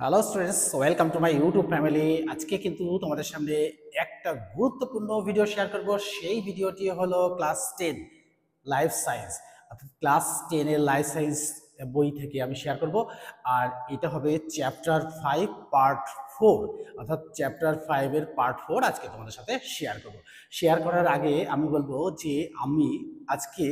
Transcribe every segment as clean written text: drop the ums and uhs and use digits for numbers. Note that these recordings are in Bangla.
Hello students, welcome to my YouTube family. আজকে কিন্তু তোমাদের সামনে একটা গুরুত্বপূর্ণ ভিডিও শেয়ার করব। সেই ভিডিওটি হলো ক্লাস 10 লাইফ সায়েন্স, অর্থাৎ ক্লাস 10 এর লাইফ সায়েন্স বই থেকে আমি শেয়ার করব। আর এটা হবে চ্যাপ্টার 5 পার্ট 4, অর্থাৎ চ্যাপ্টার 5 এর পার্ট 4 আজকে তোমাদের সাথে শেয়ার করব। শেয়ার করার আগে আমি বলবো যে আমি আজকে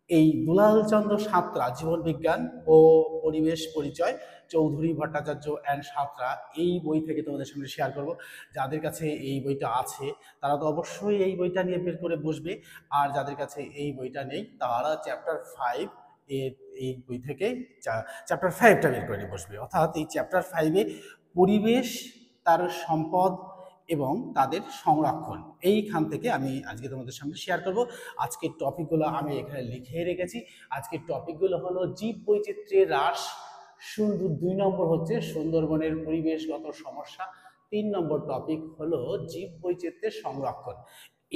এই দুলাল চন্দ্র সাঁতরা জীবন বিজ্ঞান ও পরিবেশ পরিচয় চৌধুরী ভট্টাচার্য অ্যান্ড সাঁতরা এই বই থেকে তোমাদের সামনে শেয়ার করব। যাদের কাছে এই বইটা আছে তারা তো অবশ্যই এই বইটা নিয়ে বের করে বসবে, আর যাদের কাছে এই বইটা নেই তারা চ্যাপ্টার 5 এর এই বই থেকে চ্যাপ্টার 5টা বের করে নিয়ে বসবে। অর্থাৎ এই চ্যাপ্টার 5-এ পরিবেশ, তার সম্পদ এবং তাদের সংরক্ষণ, এইখান থেকে আমি আজকে তোমাদের সামনে শেয়ার করব। আজকের টপিকগুলো আমি এখানে লিখে রেখেছি। আজকের টপিকগুলো হলো জীব বৈচিত্র্যের হ্রাস, 2 নম্বর হচ্ছে সুন্দরবনের পরিবেশগত সমস্যা, 3 নম্বর টপিক হলো জীব বৈচিত্র্যের সংরক্ষণ।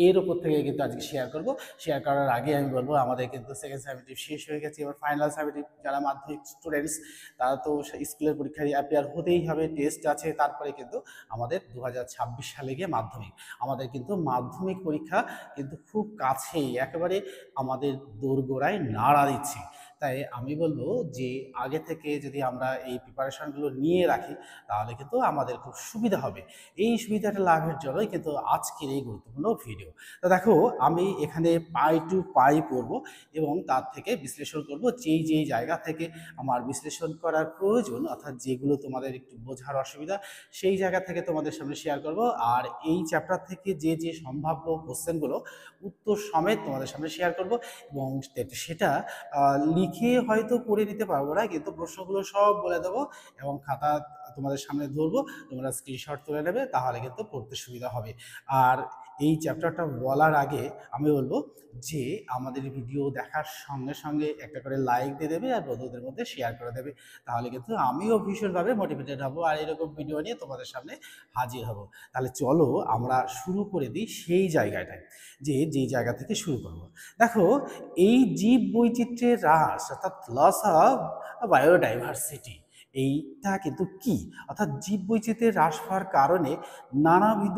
এর উপর থেকে কিন্তু আজকে শেয়ার করব। শেয়ার করার আগে আমি বলবো আমাদের কিন্তু সেকেন্ড সামেটিভ শেষ হয়ে গেছে, এবার ফাইনাল সামেটিভ। যারা মাধ্যমিক স্টুডেন্টস তারা তো স্কুলের পরীক্ষায় অ্যাপিয়ার হতেই হবে, টেস্ট আছে, তারপরে কিন্তু আমাদের 2026 সালে গিয়ে মাধ্যমিক। আমাদের কিন্তু মাধ্যমিক পরীক্ষা কিন্তু খুব কাছেই, একেবারে আমাদের দোরগোড়ায় নাড়া দিচ্ছে। তাই আমি বলবো যে আগে থেকে যদি আমরা এই প্রিপারেশনগুলো নিয়ে রাখি তাহলে কিন্তু আমাদের খুব সুবিধা হবে। এই সুবিধাটা লাভের জন্যই কিন্তু আজকের এই গুরুত্বপূর্ণ ভিডিও। তো দেখো, আমি এখানে পাই টু পাই করব এবং তার থেকে বিশ্লেষণ করব। যেই জায়গা থেকে আমার বিশ্লেষণ করার প্রয়োজন, অর্থাৎ যেগুলো তোমাদের একটু বোঝার অসুবিধা, সেই জায়গা থেকে তোমাদের সামনে শেয়ার করব। আর এই চ্যাপ্টার থেকে যে সম্ভাব্য কোশ্চেনগুলো উত্তর সমেত তোমাদের সামনে শেয়ার করব, এবং সেটা লিখে হয়তো করে নিতে পারবো না, কিন্তু প্রশ্নগুলো সব বলে দেবো এবং খাতা তোমাদের সামনে ধরবো, তোমরা স্ক্রিনশট তুলে নেবে, তাহলে কিন্তু পড়তে সুবিধা হবে। আর এই চ্যাপ্টারটা বলার আগে আমি বলবো যে আমাদের ভিডিও দেখার সঙ্গে সঙ্গে একটা করে লাইক দিয়ে দেবে আর বন্ধুদের মধ্যে শেয়ার করে দেবে, তাহলে কিন্তু আমিও ভীষণভাবে মোটিভেটেড হব আর এরকম ভিডিও নিয়ে তোমাদের সামনে হাজির হব। তাহলে চলো আমরা শুরু করে দিই সেই জায়গাটায়, যেই জায়গা থেকে শুরু করব। দেখো, এই জীব বৈচিত্র্যের হ্রাস অর্থাৎ লস অফ বায়োডাইভার্সিটি, এইটা কিন্তু কি, অর্থাৎ জীব বৈচিত্র্যের হ্রাস পাওয়ার কারণে নানাবিধ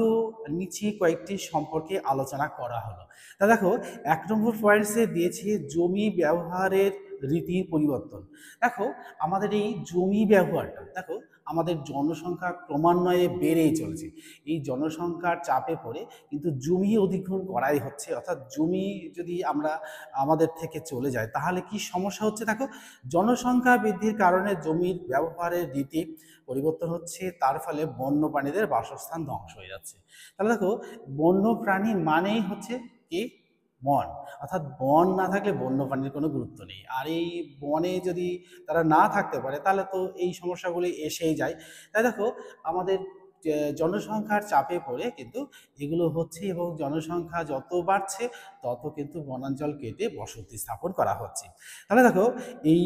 নিচে কয়েকটি সম্পর্কে আলোচনা করা হলো। তা দেখো, 1 নম্বর পয়েন্টসে দিয়েছে জমি ব্যবহারের রীতির পরিবর্তন। দেখো, আমাদের এই জমি ব্যবহারটা, দেখো আমাদের জনসংখ্যা ক্রমান্বয়ে বেড়েই চলেছে। এই জনসংখ্যার চাপে পড়ে কিন্তু জমি অধিগ্রহণ করাই হচ্ছে, অর্থাৎ জমি যদি আমরা আমাদের থেকে চলে যায় তাহলে কি সমস্যা হচ্ছে। দেখো, জনসংখ্যা বৃদ্ধির কারণে জমির ব্যবহারের রীতি পরিবর্তন হচ্ছে, তার ফলে বন্যপ্রাণীদের বাসস্থান ধ্বংস হয়ে যাচ্ছে। তাহলে দেখো, বন্যপ্রাণী মানেই হচ্ছে কি বন, অর্থাৎ বন না থাকলে বন্যপ্রাণীর কোনো গুরুত্ব নেই। আর এই বনে যদি তারা না থাকতে পারে তাহলে তো এই সমস্যাগুলি এসেই যায়। তাই দেখো, আমাদের জনসংখ্যার চাপে পড়ে কিন্তু এগুলো হচ্ছে, এবং জনসংখ্যা যত বাড়ছে তত কিন্তু বনাঞ্চল কেটে বসতি স্থাপন করা হচ্ছে। তাহলে দেখো এই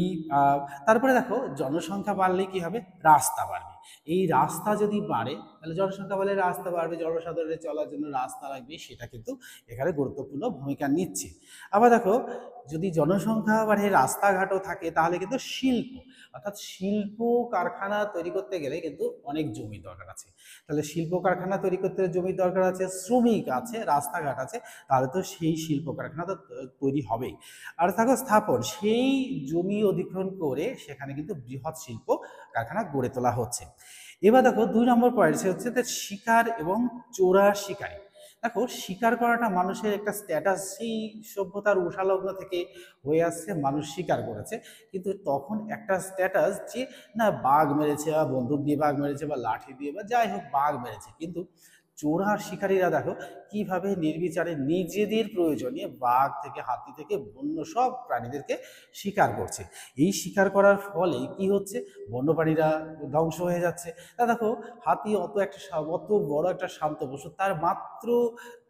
তারপরে দেখো, জনসংখ্যা বাড়লে কি হবে, রাস্তা বাড়বে। এই রাস্তা যদি বাড়ে তাহলে জনসংখ্যা বাড়লে রাস্তা বাড়বে, জনসাধারণের চলার জন্য রাস্তা লাগবে, সেটা কিন্তু এখানে গুরুত্বপূর্ণ ভূমিকা নিচ্ছে। আবার দেখো, যদি জনসংখ্যা বাড়ে রাস্তাঘাটও থাকে তাহলে কিন্তু শিল্প, অর্থাৎ শিল্প কারখানা তৈরি করতে গেলে কিন্তু অনেক জমি দরকার আছে। তাহলে শিল্প কারখানা তৈরি করতে জমির দরকার আছে, শ্রমিক আছে, রাস্তাঘাট আছে, তাহলে তো সেই শিল্প কারখানা তো তৈরি হবেই। আর থাকো স্থাপন, সেই জমি অধিগ্রহণ করে সেখানে কিন্তু বৃহৎ শিল্প কারখানা গড়ে তোলা হচ্ছে। এবার দেখো 2 নম্বর পয়েন্ট হচ্ছে শিকার এবং চোরা শিকারী। দেখো, শিকার করাটা মানুষের একটা স্ট্যাটাস, সেই সভ্যতার উষালগ্ন থেকে হয়ে আসছে, মানুষ শিকার করেছে, কিন্তু তখন একটা স্ট্যাটাস যে না বাঘ মেরেছে, বা বন্দুক দিয়ে বাঘ মেরেছে, বা লাঠি দিয়ে, বা যাই হোক বাঘ মেরেছে। কিন্তু চোরা শিকারীরা দেখো কিভাবে নির্বিচারে নিজেদের প্রয়োজনে বাঘ থেকে, হাতি থেকে, বন্য সব প্রাণীদেরকে শিকার করছে। এই শিকার করার ফলে কি হচ্ছে, বন্যপ্রাণীরা ধ্বংস হয়ে যাচ্ছে। তা দেখো, হাতি অত বড় একটা শান্ত পশু, তার মাত্র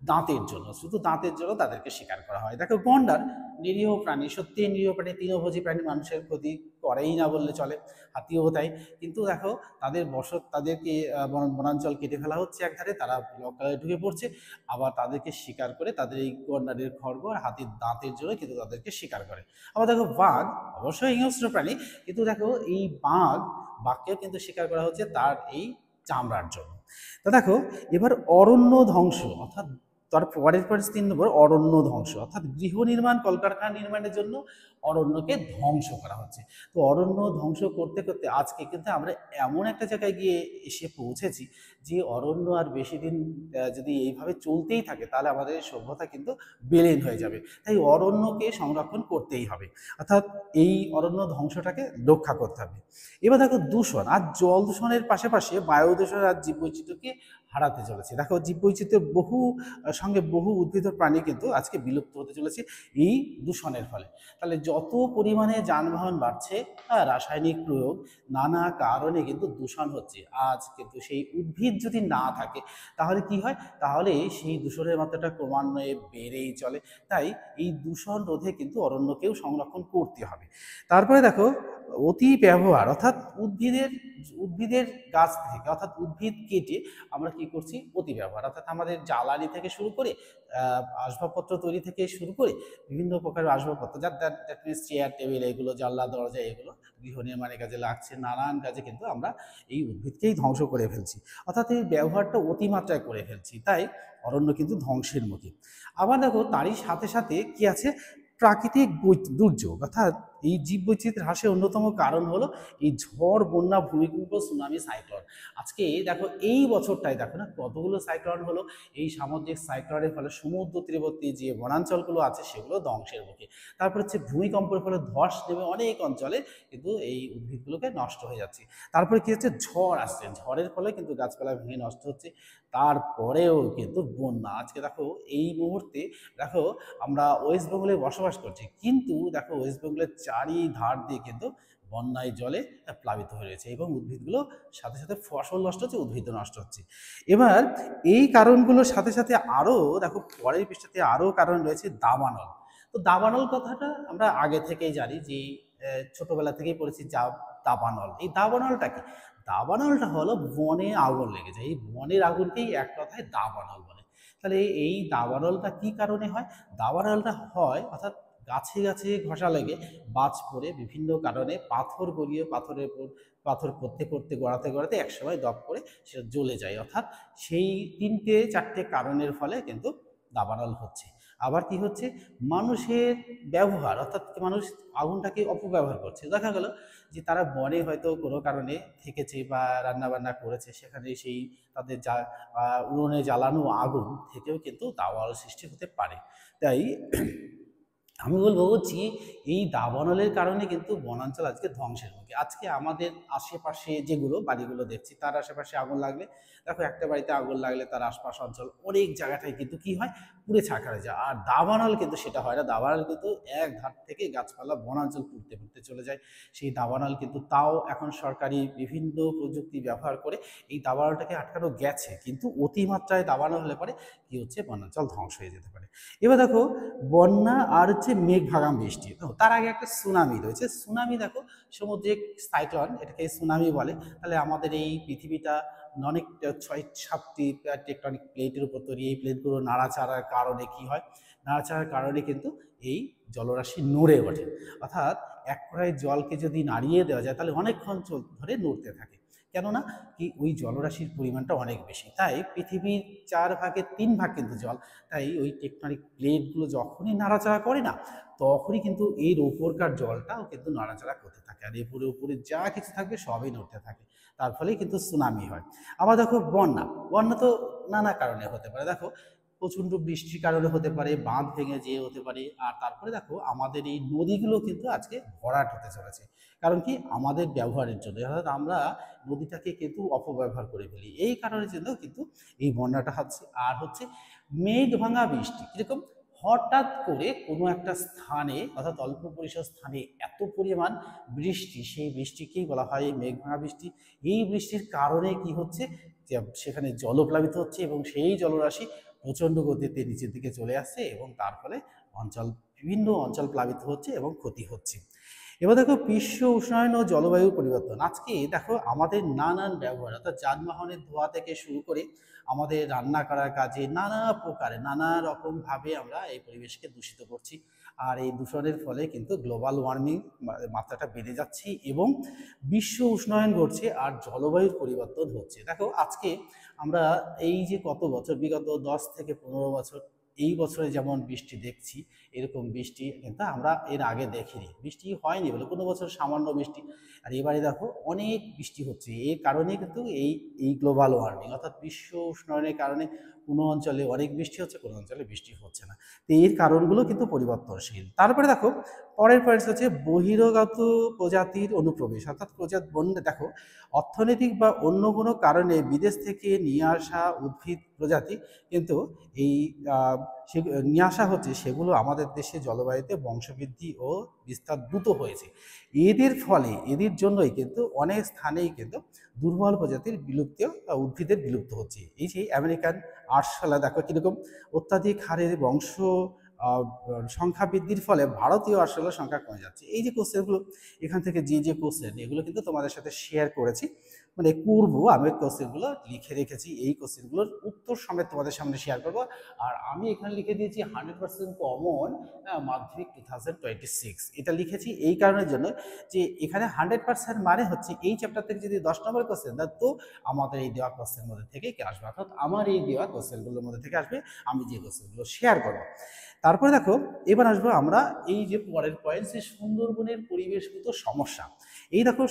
দাঁতের জন্য, শুধু দাঁতের জন্য তাদেরকে শিকার করা হয়। দেখো, গন্ডার নিরীহ প্রাণী, সত্যি নিরীহ প্রাণী, তৃণভোজী প্রাণী, মানুষের ক্ষতি করেই না বললে চলে, হাতিও তাই। কিন্তু দেখো, তাদেরকে বনাঞ্চল কেটে ফেলা হচ্ছে একধারে, তারা লোকালয়ে ঢুকে পড়ছে, আবার তাদেরকে শিকার করে তাদের এই গন্ডারের খড়গ আর হাতির দাঁতের জন্য কিন্তু তাদেরকে শিকার করে। আবার দেখো, বাঘ অবশ্যই হিংস্র প্রাণী, কিন্তু দেখো এই বাঘ বাঘকেও কিন্তু শিকার করা হচ্ছে তার এই চামড়ার জন্য। তো দেখো এবার অরণ্য ধ্বংস, অর্থাৎ তার পরের 3 নম্বর অরণ্য ধ্বংস, অর্থাৎ গৃহ নির্মাণ কলকারখানা নির্মাণের জন্য অরণ্যকে ধ্বংস করা হচ্ছে। তো অরণ্য ধ্বংস করতে করতে আজকে কিন্তু আমরা এমন একটা জায়গায় গিয়ে এসে পৌঁছেছি যে অরণ্য আর বেশি দিন যদি এইভাবে চলতেই থাকে তাহলে আমাদের সভ্যতা কিন্তু বিলীন হয়ে যাবে। তাই অরণ্যকে সংরক্ষণ করতেই হবে, অর্থাৎ এই অরণ্য ধ্বংসটাকে রক্ষা করতে হবে। এবার দেখো দূষণ আর জল দূষণের পাশাপাশি বায়ু দূষণ আর জীববৈচিত্র্যকে হারাতে চলেছে। দেখো জীববৈচিত্র্যের সঙ্গে বহু উদ্ভিদ ও প্রাণী কিন্তু আজকে বিলুপ্ত হতে চলেছে এই দূষণের ফলে। তাহলে যত পরিমাণে যানবাহন বাড়ছে, রাসায়নিক প্রয়োগ, নানা কারণে কিন্তু দূষণ হচ্ছে। আজ কিন্তু সেই উদ্ভিদ যদি না থাকে তাহলে কি হয়, তাহলে সেই দূষণের মাত্রাটা ক্রমান্বয়ে বেড়েই চলে। তাই এই দূষণ রোধে কিন্তু অরণ্যকেও সংরক্ষণ করতে হবে। তারপরে দেখো অতি ব্যবহার, অর্থাৎ উদ্ভিদের গাছ থেকে, অর্থাৎ উদ্ভিদ কেটে আমরা কি করছি, অতি ব্যবহার, অর্থাৎ আমাদের জ্বালানি থেকে শুরু করে আসবাবপত্র তৈরি থেকে শুরু করে বিভিন্ন প্রকারের আসবাবপত্র, দ্যাট মিনস চেয়ার টেবিল, এগুলো জানলা দরজা, এগুলো গৃহ নির্মাণের কাজে লাগছে, নানান কাজে কিন্তু আমরা এই উদ্ভিদকেই ধ্বংস করে ফেলছি, অর্থাৎ এই ব্যবহারটা অতিমাত্রায় করে ফেলছি। তাই অরণ্য কিন্তু ধ্বংসের মুখে। আবার দেখো তারই সাথে সাথে কি আছে, প্রাকৃতিক দুর্যোগ, অর্থাৎ এই জীববৈচিত্র্য হ্রাসের অন্যতম কারণ হলো এই ঝড়, বন্যা, ভূমিকম্প, সুনামি, সাইক্লোন। আজকে দেখো এই বছরটাই দেখো না কতগুলো সাইক্লোন হলো। এই সামুদ্রিক সাইক্লোনের ফলে সমুদ্র তীরবর্তী যে বনাঞ্চলগুলো আছে সেগুলো ধ্বংসের মুখে। তারপর হচ্ছে ভূমিকম্পের ফলে ধস নেমে অনেক অঞ্চলে কিন্তু এই উদ্ভিদগুলোকে নষ্ট হয়ে যাচ্ছে। তারপরে কি হচ্ছে, ঝড় আসছে, ঝড়ের ফলে কিন্তু গাছপালা ভেঙে নষ্ট হচ্ছে। তারপরেও কিন্তু বন্যা। আজকে দেখো এই মুহূর্তে দেখো আমরা ওয়েস্ট বেঙ্গলে বসবাস করছি, কিন্তু দেখো ওয়েস্ট বেঙ্গলের চারিধার দিয়ে কিন্তু বন্যায় জলে প্লাবিত হয়ে রয়েছে এবং উদ্ভিদগুলো সাথে সাথে ফসল নষ্ট হচ্ছে, উদ্ভিদ নষ্ট হচ্ছে। এবার এই কারণগুলোর সাথে সাথে আরও দেখো পরের পৃষ্ঠাতে আরও কারণ রয়েছে দাবানল। তো দাবানল কথাটা আমরা আগে থেকেই জানি যে ছোটবেলা থেকেই পড়েছি দাবানল। এই দাবানলটা কি? দাবানলটা হলো বনে আগুন লেগে যায়, এই বনের আগুনকেই এক কথায় দাবানল বলে। তাহলে এই দাবানলটা কি কারণে হয়? দাবানলটা হয় অর্থাৎ গাছে গাছে ঘষা লেগে, বাজ পড়ে, বিভিন্ন কারণে পাথর গড়িয়ে, পাথরের উপর পাথর পড়তে পড়তে, গড়াতে গড়াতে একসময় দপ করে সেটা জ্বলে যায়। অর্থাৎ সেই 3-4টে কারণের ফলে কিন্তু দাবানল হচ্ছে। আবার কি হচ্ছে, মানুষের ব্যবহার, অর্থাৎ মানুষ আগুনটাকে অপব্যবহার করছে। দেখা গেল যে তারা বনে হয়তো কোনো কারণে থেকেছে বা রান্নাবান্না করেছে, সেখানে সেই তাদের উনুনে জ্বালানো আগুন থেকেও কিন্তু দাবানল সৃষ্টি হতে পারে। তাই আমি বলবো যে এই দাবানলের কারণে কিন্তু বনাঞ্চল আজকে ধ্বংসের মুখে। আজকে আমাদের আশেপাশে যেগুলো বাড়িগুলো দেখছি তার আশেপাশে আগুন লাগলে, দেখো একটা বাড়িতে আগুন লাগলে তার আশপাশ অঞ্চল অনেক জায়গাটায় কিন্তু কি হয়, পুড়ে ছারখার হয়ে যায়। আর দাবানল কিন্তু সেটা হয় না। দাবানল কিন্তু এক ধার থেকে গাছপালা বনাঞ্চল পুড়তে পুড়তে চলে যায়। সেই দাবানল কিন্তু তাও এখন সরকারি বিভিন্ন প্রযুক্তি ব্যবহার করে এই দাবানলটাকে আটকানো গেছে, কিন্তু অতিমাত্রায় দাবানল হলে পরে কি হচ্ছে, বনাঞ্চল ধ্বংস হয়ে যেতে পারে। এবার দেখো বন্যা আর হচ্ছে মেঘ ভাগাম বৃষ্টি। তো তার আগে একটা সুনামি রয়েছে। সুনামি দেখো সমুদ্রিক সাইক্লোন, এটাকে সুনামি বলে। তাহলে আমাদের এই পৃথিবীটা অনেক 6-7টি টেকটনিক প্লেটের উপর তৈরি। এই প্লেটগুলো নাড়াচাড়ার কারণে কি হয়, নাড়াচাড়ার কারণে কিন্তু এই জলরাশি নড়ে ওঠে। অর্থাৎ এক কড়াই জলকে যদি নাড়িয়ে দেওয়া যায় তাহলে অনেকক্ষণ ধরে নড়তে থাকে। কেননা কি, ওই জলরাশির পরিমাণটা অনেক বেশি। তাই পৃথিবীর 4/3 কিন্তু জল। তাই ওই টেকটনিক প্লেটগুলো যখনই নাড়াচাড়া করে না, তখনই কিন্তু এর ওপরকার জলটাও কিন্তু নাড়াচাড়া করতে থাকে, আর এরপরে উপরে যা কিছু থাকবে সবই নড়তে থাকে। তার ফলে কিন্তু সুনামি হয়। আবার দেখো বন্যা, বন্যা তো নানা কারণে হতে পারে। দেখো প্রচণ্ড বৃষ্টির কারণে হতে পারে, বাঁধ ভেঙে যেয়ে হতে পারে। আর তারপরে দেখো আমাদের এই নদীগুলো কিন্তু আজকে ভরাট হতে চলেছে। কারণ কি, আমাদের ব্যবহারের জন্য, অর্থাৎ আমরা নদীটাকে কিন্তু অপব্যবহার করে ফেলি, এই কারণের জন্য কিন্তু এই বন্যাটা হচ্ছে। আর হচ্ছে মেঘ ভাঙা বৃষ্টি। কিরকম, হঠাৎ করে কোনো একটা স্থানে, অর্থাৎ অল্প পরিসর স্থানে এত পরিমাণ বৃষ্টি, সেই বৃষ্টিকেই বলা হয় মেঘ ভাঙা বৃষ্টি। এই বৃষ্টির কারণে কি হচ্ছে, যে সেখানে জলপ্লাবিত হচ্ছে এবং সেই জলরাশি প্রচণ্ড গতিতে নিচের দিকে চলে আসছে এবং তার ফলে বিভিন্ন অঞ্চল প্লাবিত হচ্ছে এবং ক্ষতি হচ্ছে। এবার দেখো বিশ্ব উষ্ণায়ন ও জলবায়ু পরিবর্তন। আজকে দেখো আমাদের নানান ব্যবহার, অর্থাৎ যানবাহনের ধোঁয়া থেকে শুরু করে আমাদের রান্না করার কাজে নানা প্রকারে নানা রকমভাবে আমরা এই পরিবেশকে দূষিত করছি। আর এই দূষণের ফলে কিন্তু গ্লোবাল ওয়ার্মিং মাত্রাটা বেড়ে যাচ্ছে এবং বিশ্ব উষ্ণায়ন ঘটছে আর জলবায়ুর পরিবর্তন হচ্ছে। দেখো আজকে আমরা এই যে কত বছর, বিগত 10 থেকে 15 বছর, এই বছরে যেমন বৃষ্টি দেখছি, এরকম বৃষ্টি কিন্তু আমরা এর আগে দেখিনি। বৃষ্টি হয়নি বলে কোনো বছর সামান্য বৃষ্টি, আর এবারে দেখো অনেক বৃষ্টি হচ্ছে। এর কারণে কিন্তু এই এই গ্লোবাল ওয়ার্মিং অর্থাৎ বিশ্ব উষ্ণায়নের কারণে কোনো অঞ্চলে অনেক বৃষ্টি হচ্ছে, কোনো অঞ্চলে বৃষ্টি হচ্ছে না। তো এর কারণগুলো কিন্তু পরিবর্তনশীল। তারপরে দেখো পরের পয়েন্ট হচ্ছে বহিরাগত প্রজাতির অনুপ্রবেশ, অর্থাৎ দেখো অর্থনৈতিক বা অন্য কোনো কারণে বিদেশ থেকে নিয়ে আসা উদ্ভিদ প্রজাতি কিন্তু এই নিয়ে আসা হচ্ছে, সেগুলো আমাদের দেশে জলবায়ুতে বংশবৃদ্ধি ও বিস্তার দ্রুত হয়েছে। এদের ফলে এদের জন্যই কিন্তু অনেক স্থানেই কিন্তু দুর্বল প্রজাতির বিলুপ্ত উদ্ভিদের বিলুপ্ত হচ্ছে। এই যে আমেরিকান আরশোলা দেখো কীরকম অত্যাধিক হারে বংশ সংখ্যা বৃদ্ধির ফলে ভারতীয় আরশোলার সংখ্যা কমে যাচ্ছে। এই যে কোশ্চেনগুলো এখান থেকে যে কোশ্চেন, এগুলো কিন্তু তোমাদের সাথে শেয়ার করেছি, মানে করবো। আমি কোশ্চেনগুলো লিখে রেখেছি, এই কোশ্চেনগুলোর উত্তর সমেত তোমাদের সামনে শেয়ার করবো। আর আমি এখানে লিখে দিয়েছি 100% কমন মাধ্যমিক 2026। এটা লিখেছি এই কারণের জন্য যে এখানে 100% মানে হচ্ছে এই চ্যাপ্টার থেকে যদি 10 নম্বর কোশ্চেন দেয়, তো আমাদের এই দেওয়া কোশ্চেনের মধ্যে থেকে আসবে, অর্থাৎ আমার এই দেওয়া কোশ্চেনগুলোর মধ্যে থেকে আসবে, আমি যে কোশ্চেনগুলো শেয়ার করবো। তারপরে দেখো এবার আসবো আমরা এই যে পরের পয়েন্ট, যে সুন্দরবনের পরিবেশগত সমস্যা। এই দেখো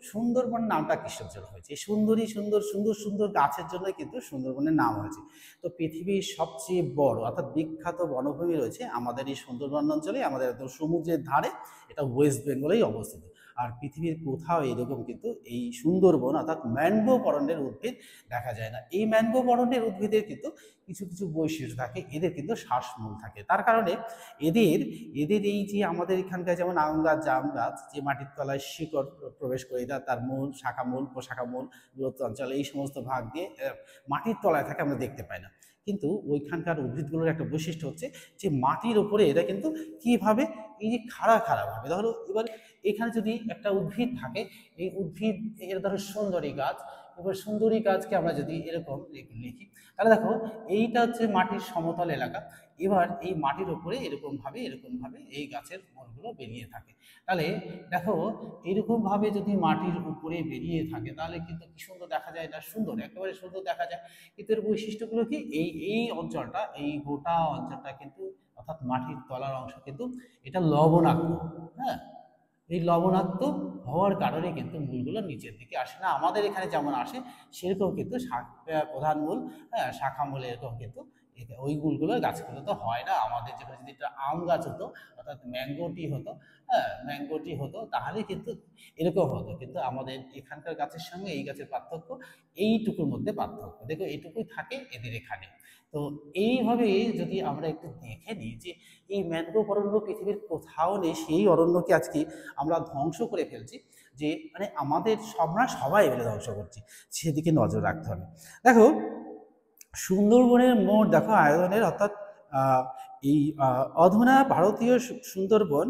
সুন্দরবন নামটা কিসের জন্য হয়েছে? সুন্দর গাছের জন্য কিন্তু সুন্দরবনের নাম হয়েছে। তো পৃথিবীর সবচেয়ে বড় অর্থাৎ বিখ্যাত বনভূমি রয়েছে আমাদের এই সুন্দরবন অঞ্চলে, আমাদের একদম সমুদ্রের ধারে, এটা ওয়েস্ট বেঙ্গলেই অবস্থিত। আর পৃথিবীর কোথাও এরকম কিন্তু এই সুন্দরবন অর্থাৎ ম্যানগ্রোভ অরণ্যের উদ্ভিদ দেখা যায় না। এই ম্যানগ্রোভ অরণ্যের উদ্ভিদের কিন্তু কিছু কিছু বৈশিষ্ট্য থাকে, এদের কিন্তু শ্বাসমূল থাকে। তার কারণে এদের এই যে আমাদের এখানকার যেমন আম গাছ, জাম গাছ, যে মাটির তলায় শিকড় প্রবেশ করে দেয়, তার মূল, শাখা মূল, প্রশাখা মূল, দূরত্ব অঞ্চল, এই সমস্ত ভাগ দিয়ে মাটির তলায় থাকে, আমরা দেখতে পাই না। কিন্তু ওইখানকার উদ্ভিদগুলোর একটা বৈশিষ্ট্য হচ্ছে যে মাটির উপরে এরা কিন্তু কীভাবে এই যে ভাবে, ধরো এবার এখানে যদি একটা উদ্ভিদ থাকে, এই উদ্ভিদ এর ধরো সুন্দরী গাছ, এবার সুন্দরী গাছকে আমরা যদি এরকম লিখি, তাহলে দেখো এইটা হচ্ছে মাটির সমতল এলাকা। এবার এই মাটির উপরে এরকম ভাবে এই গাছের মূলগুলো বেরিয়ে থাকে। তাহলে দেখো এরকমভাবে যদি মাটির উপরে বেরিয়ে থাকে, তাহলে কিন্তু কি সুন্দর দেখা যায়, না সুন্দর, একেবারে সুন্দর দেখা যায়। কিন্তু এর বৈশিষ্ট্যগুলো কি, এই অঞ্চলটা, এই গোটা অঞ্চলটা কিন্তু অর্থাৎ মাটির তলার অংশ কিন্তু এটা লবণাক্ত। হ্যাঁ, এই লবণাক্ত হওয়ার কারণে কিন্তু মূলগুলো নিচের দিকে আসে না, আমাদের এখানে যেমন আসে সেরকম কিন্তু প্রধান মূল, হ্যাঁ, শাখা মূল এরকম কিন্তু ওই মূলগুলো গাছগুলো তো হয় না। আমাদের যেখানে যদি একটা আম গাছ হতো, অর্থাৎ ম্যাঙ্গোটি হতো, হ্যাঁ, ম্যাঙ্গোটি হতো, তাহলে কিন্তু এরকম হতো। কিন্তু আমাদের এখানকার গাছের সঙ্গে এই গাছের পার্থক্য এইটুকুর মধ্যে পার্থক্য, দেখো এইটুকুই থাকে এদের এখানে। তো এইভাবে যদি আমরা একটু দেখে নিই যে এই ম্যানগ্রোভ অরণ্য পৃথিবীর কোথাও নেই, সেই অরণ্যকে আজকে আমরা ধ্বংস করে ফেলছি, যে মানে আমাদের সবাই মিলে ধ্বংস করছি, সেদিকে নজর রাখতে হবে। দেখো সুন্দরবনের মোট দেখো আয়তনের, অর্থাৎ এই অধুনা ভারতীয় সুন্দরবন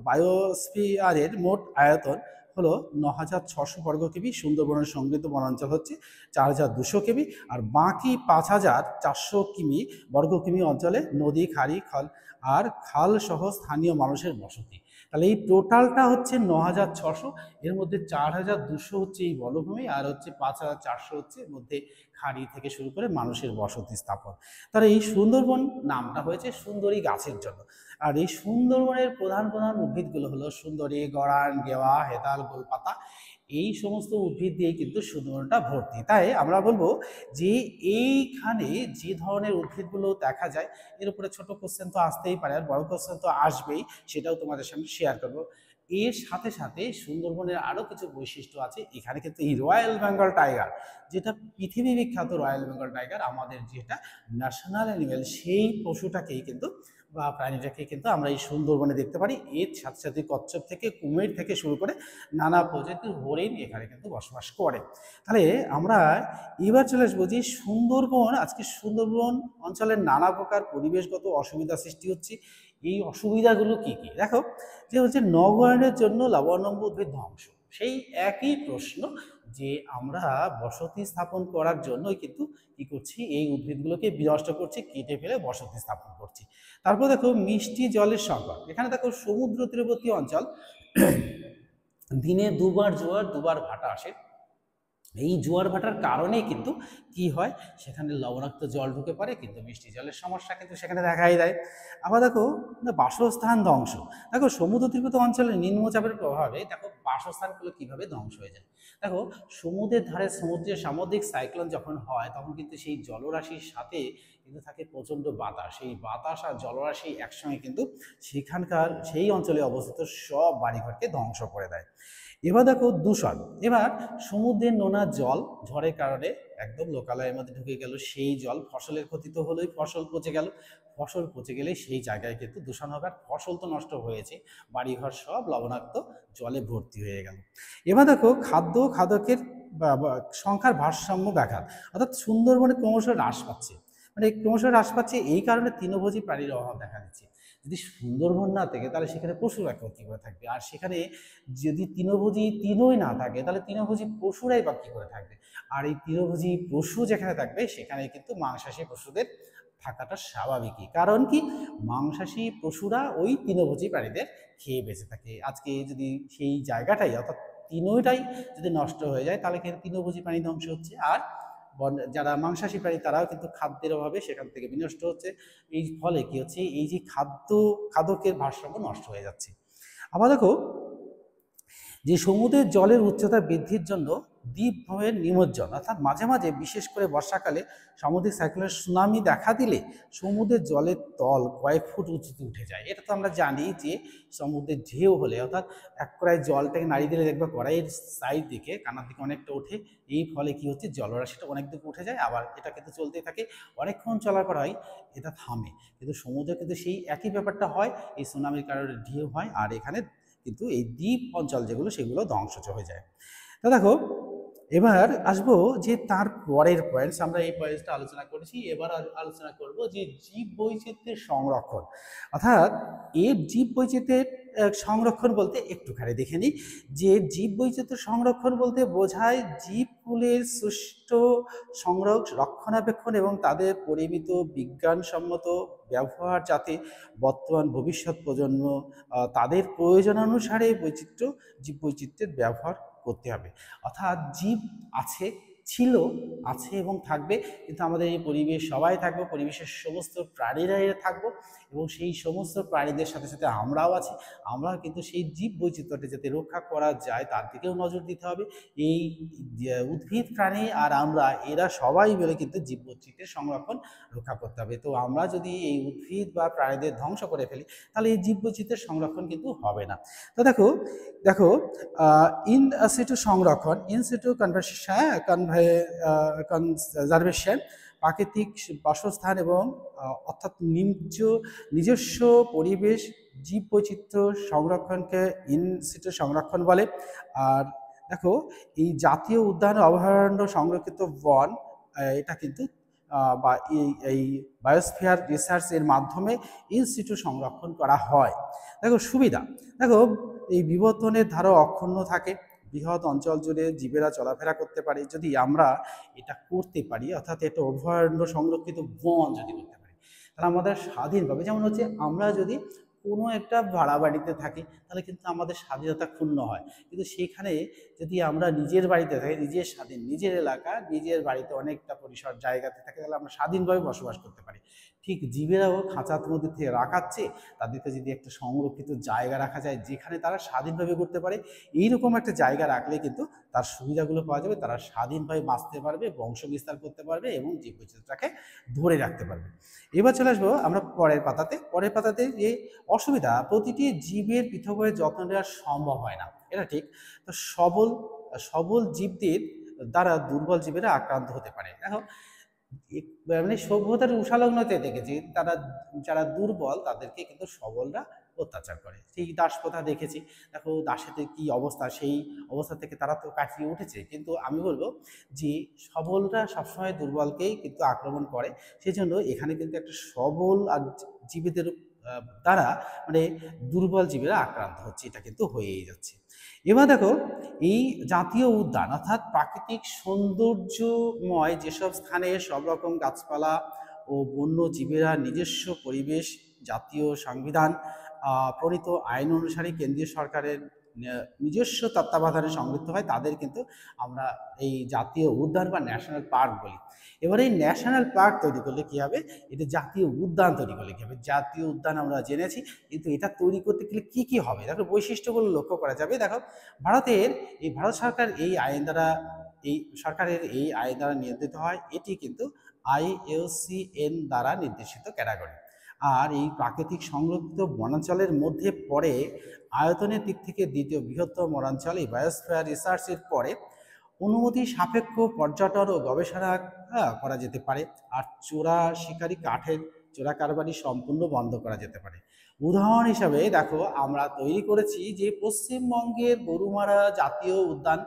বায়োস্ফিয়ারের মোট আয়তন হলো ৯,৬০০ বর্গ কিমি। সুন্দরবনের সংগৃহীত বনাঞ্চল হচ্ছে ৪,২০০ কিমি, আর বাকি ৫,৪০০ কিমি বর্গ কিমি অঞ্চলে নদী, খাল সহ স্থানীয় মানুষের বসতি। তাহলে এই টোটালটা হচ্ছে ৯,৬০০, এর মধ্যে ৪,২০০ হচ্ছে এই বনভূমি, আর হচ্ছে ৫,৪০০ হচ্ছে মধ্যে খাড়ি থেকে শুরু করে মানুষের বসতি স্থাপন। তাহলে এই সুন্দরবন নামটা হয়েছে সুন্দরী গাছের জন্য। আর এই সুন্দরবনের প্রধান উদ্ভিদগুলো হলো সুন্দরী, গড়ান, গেওয়া, হেতাল, গোলপাতা, এই সমস্ত উদ্ভিদ দিয়ে কিন্তু সুন্দরবনটা ভর্তি। তাই আমরা বলবো যে এইখানে যে ধরনের উদ্ভিদগুলো দেখা যায়, এর উপরে ছোট কোশ্চেন তো আসতেই পারে, আর বড় কোশ্চেন তো আসবেই, সেটাও তোমাদের সামনে শেয়ার করবো। এর সাথে সাথে সুন্দরবনের আরও কিছু বৈশিষ্ট্য আছে। এখানে কিন্তু এই রয়্যাল বেঙ্গল টাইগার, যেটা পৃথিবী বিখ্যাত রয়্যাল বেঙ্গল টাইগার, আমাদের যেটা ন্যাশনাল অ্যানিমেল, সেই পশুটাকেই কিন্তু বা প্রাণীটাকে কিন্তু আমরা এই সুন্দরবনে দেখতে পারি। এর সাথে সাথে কচ্ছপ থেকে কুমির থেকে শুরু করে নানা প্রজাতির হরিণ এখানে কিন্তু বসবাস করে। তাহলে আমরা এবার চলে আসবো যে সুন্দরবন, আজকে সুন্দরবন অঞ্চলের নানা প্রকার পরিবেশগত অসুবিধা সৃষ্টি হচ্ছে। এই অসুবিধাগুলো কি কি? দেখো যে হচ্ছে নগরায়নের জন্য লবণাম্ব উদ্ভিদ ধ্বংস, সেই একই প্রশ্ন যে আমরা বসতি স্থাপন করার জন্যই কিন্তু কি করছি, এই উদ্ভিদগুলোকে বিনষ্ট করছি, কেটে ফেলে বসতি স্থাপন করছি। তারপর দেখো মিষ্টি জলের সংকট। এখানে দেখো সমুদ্র তীরবর্তী অঞ্চল, দিনে দুবার জোয়ার দুবার ভাটা আসে। এই জোয়ার ভাটার কারণেই কিন্তু কি হয়, সেখানে লবণাক্ত জল ঢুকে পড়ে, কিন্তু মিষ্টি জলের সমস্যা কিন্তু সেখানে দেখাই দেয়। আবার দেখো বাসস্থান ধ্বংস। দেখো সমুদ্র তীরবর্তী অঞ্চলে নিম্নচাপের প্রভাবে দেখো বাসস্থানগুলো কিভাবে ধ্বংস হয়ে যায়। দেখো সমুদ্রের ধারে সমুদ্রের সামুদ্রিক সাইক্লোন যখন হয় তখন কিন্তু সেই জলরাশির সাথে কিন্তু থাকে প্রচণ্ড বাতাস। সেই বাতাস আর জলরাশি একসঙ্গে কিন্তু সেখানকার সেই অঞ্চলে অবস্থিত সব বাড়িঘরকে ধ্বংস করে দেয়। এবার দেখো দূষণ। এবার সমুদ্রের নোনা জল ঝড়ের কারণে একদম লোকালয়ের মধ্যে ঢুকে গেল, সেই জল ফসলের ক্ষতি তো হলোই, ফসল পচে গেল, ফসল পচে গেলে সেই জায়গায় কিন্তু দূষণ হবে, আর ফসল তো নষ্ট হয়েছে, বাড়িঘর সব লবণাক্ত জলে ভর্তি হয়ে গেল। এবার দেখো খাদ্যের সংখ্যার ভারসাম্য ব্যাঘাত, অর্থাৎ সুন্দরবনে ক্রমশ হ্রাস পাচ্ছে। মানে ক্রমশ হ্রাস পাচ্ছে এই কারণে তৃণভোজী প্রাণীর অভাব দেখা দিচ্ছে। যদি সুন্দরবন না থাকে তাহলে সেখানে পশুরা কী করে থাকবে, আর সেখানে যদি তৃণই না থাকে তাহলে তৃণভোজী পশুরাই বা কী করে থাকবে। আর এই তৃণভোজী পশু যেখানে থাকবে সেখানে কিন্তু মাংসাশী পশুদের থাকাটা স্বাভাবিকই, কারণ কি মাংসাশী পশুরা ওই তৃণভোজী প্রাণীদের খেয়ে বেঁচে থাকে। আজকে যদি সেই জায়গাটাই অর্থাৎ তৃণটাই যদি নষ্ট হয়ে যায় তাহলে কিন্তু তৃণভোজী প্রাণী ধ্বংস হচ্ছে, আর যারা মাংসাশী প্রাণী তারাও কিন্তু খাদ্যের অভাবে সেখান থেকে বিনষ্ট হচ্ছে। এই ফলে কি হচ্ছে, এই যে খাদ্যের ভারসাম্য নষ্ট হয়ে যাচ্ছে। আবার দেখো যে সমুদ্রের জলের উচ্চতা বৃদ্ধির জন্য দ্বীপসমূহের নিমজ্জন, অর্থাৎ মাঝে মাঝে বিশেষ করে বর্ষাকালে সামুদ্রিক সাইক্লোনের সুনামি দেখা দিলে সমুদ্রের জলের তল কয়েক ফুট উঁচুতে উঠে যায়। এটা তো আমরা জানি যে সমুদ্রের ঢেউ হলে অর্থাৎ এক কড়াই জলটাকে নাড়িয়ে দিলে দেখবে কড়াইয়ের সাইড দিকে কানার দিকে অনেকটা ওঠে, এই ফলে কি হচ্ছে জলরাশিটা অনেক দিকে উঠে যায়, আবার এটা কিন্তু চলতেই থাকে, অনেকক্ষণ চলার পর হয় এটা থামে। কিন্তু সমুদ্রে কিন্তু সেই একই ব্যাপারটা হয়, এই সুনামির কারণে ঢেউ হয়, আর এখানে কিন্তু এই দ্বীপ অঞ্চল যেগুলো সেগুলো ধ্বংস হয়ে যায়। তো দেখো এবার আসবো যে তার পরের পয়েন্টস, আমরা এই পয়েন্টসটা আলোচনা করেছি, এবার আলোচনা করব যে জীব বৈচিত্র্যের সংরক্ষণ। অর্থাৎ এর জীব বৈচিত্র্যের সংরক্ষণ বলতে একটুখানি দেখে নিই যে জীব বৈচিত্র্য সংরক্ষণ বলতে বোঝায় জীবকুলের সুষ্ঠু রক্ষণাবেক্ষণ এবং তাদের পরিমিত বিজ্ঞানসম্মত ব্যবহার, যাতে বর্তমান ভবিষ্যৎ প্রজন্ম তাদের প্রয়োজনানুসারে জীব বৈচিত্র্যের ব্যবহার করতে হবে। অর্থাৎ জীব আছে এবং থাকবে, কিন্তু আমাদের এই পরিবেশ সবাই থাকবো, পরিবেশের সমস্ত প্রাণীরা থাকবো, এবং সেই সমস্ত প্রাণীদের সাথে সাথে আমরাও আছি। আমরা কিন্তু সেই জীব বৈচিত্র্যটা যাতে রক্ষা করা যায় তার দিকেও নজর দিতে হবে। এই উদ্ভিদ প্রাণী আর আমরা এরা সবাই মিলে কিন্তু জীব বৈচিত্র্যের সংরক্ষণ রক্ষা করতে হবে। তো আমরা যদি এই উদ্ভিদ বা প্রাণীদের ধ্বংস করে ফেলি তাহলে এই জীব বৈচিত্র্যের সংরক্ষণ কিন্তু হবে না। তো দেখো ইন সিটু সংরক্ষণ, ইন সিটু কনজারভেশন, প্রাকৃতিক বাসস্থান এবং অর্থাৎ নিজস্ব পরিবেশ জীব বৈচিত্র্য সংরক্ষণকে ইন সিটু সংরক্ষণ বলে। আর দেখো এই জাতীয় উদ্যান অভয়ারণ্য সংরক্ষিত বন, এটা কিন্তু বা এই বায়োস্ফিয়ার রিসার্চ এর মাধ্যমে ইন সিটু সংরক্ষণ করা হয়। দেখো সুবিধা, দেখো এই বিবর্তনের ধারা অক্ষুণ্ণ থাকে, বৃহৎ অঞ্চল জুড়ে জীবেরা চলাফেরা করতে পারে যদি আমরা এটা করতে পারি, অর্থাৎ এটা অভয়ারণ্য সংরক্ষিত বন যদি করতে পারি তাহলে আমাদের স্বাধীনভাবে, যেমন হচ্ছে আমরা যদি কোনো একটা ভাড়া বাড়িতে থাকি তাহলে কিন্তু আমাদের স্বাধীনতা ক্ষুণ্ণ হয়, কিন্তু সেখানে যদি আমরা নিজের বাড়িতে থাকি, নিজের স্বাধীন, নিজের এলাকা, নিজের বাড়িতে অনেকটা পরিসর জায়গাতে থাকি, তাহলে আমরা স্বাধীনভাবে বসবাস করতে পারি। ঠিক জীবেরাও খাঁচার মধ্যে থেকে রাখাচ্ছে, তাদেরকে যদি একটা সংরক্ষিত জায়গা রাখা যায় যেখানে তারা স্বাধীনভাবে করতে পারে, এইরকম একটা জায়গা রাখলে কিন্তু তার সুবিধাগুলো পাওয়া যাবে, তারা স্বাধীনভাবে বাঁচতে পারবে, বংশ বিস্তার করতে পারবে এবং জীববৈচিত্র্যটাকে ধরে রাখতে পারবে। এবার চলে আসবো আমরা পরের পাতাতে যে অসুবিধা, প্রতিটি জীবের পৃথকভাবে যত্ন নেওয়া সম্ভব হয় না, এটা ঠিক। তো সবল জীবদের দ্বারা দুর্বল জীবেরা আক্রান্ত হতে পারে। দেখো মানে সভ্যতার উষালগ্নতে দেখেছি যারা দুর্বল তাদেরকে কিন্তু সবলরা অত্যাচার করে, সেই দাস প্রথা দেখেছি। দেখো দাসেদের কি অবস্থা, সেই অবস্থা থেকে তারা তো কাটিয়ে উঠেছে, কিন্তু আমি বলবো যে সবলরা সবসময় দুর্বলকেই কিন্তু আক্রমণ করে, সেই জন্য এখানে কিন্তু একটা সবল আর জীবীদের দ্বারা মানে দুর্বল জীবীরা আক্রান্ত হচ্ছে, এটা কিন্তু হয়েই যাচ্ছে। এবার দেখো, এই জাতীয় উদ্যান অর্থাৎ প্রাকৃতিক সৌন্দর্যময় যেসব স্থানে সব রকম গাছপালা ও বন্যজীবীরা নিজস্ব পরিবেশ, জাতীয় সংবিধান প্রণীত আইন অনুসারে কেন্দ্রীয় সরকারের নিজস্ব তত্ত্বাবধানে সংরক্ষিত হয়, তাদের কিন্তু আমরা এই জাতীয় উদ্যান বা ন্যাশনাল পার্ক বলি। এবার এই ন্যাশনাল পার্ক তৈরি করলে কি হবে, এটা জাতীয় উদ্যান তৈরি করলে কি হবে। জাতীয় উদ্যান আমরা জেনেছি, কিন্তু এটা তৈরি করতে গেলে কি কি হবে দেখো, বৈশিষ্ট্যগুলো লক্ষ্য করা যাবে। দেখো, ভারত সরকার এই আইন দ্বারা সরকারের এই আইন দ্বারা নিয়ন্ত্রিত হয়। এটি কিন্তু IUCN দ্বারা নির্দেশিত ক্যাটাগরি। আর এই প্রাকৃতিক সংরক্ষিত বনাঞ্চলের মধ্যে পড়ে আয়তনের দিক থেকে দ্বিতীয় বৃহত্তম বনাঞ্চল। এই বায়োস্ফিয়ার রিসার্চের পরে অনুমতি সাপেক্ষ পর্যটন ও গবেষণা করা যেতে পারে। আর চোরা শিকারী কাঠের চোরা কারবারি সম্পূর্ণ বন্ধ করা যেতে পারে। উদাহরণ হিসাবে দেখো, আমরা তৈরি করেছি যে পশ্চিমবঙ্গের গরুমারা জাতীয় উদ্যান,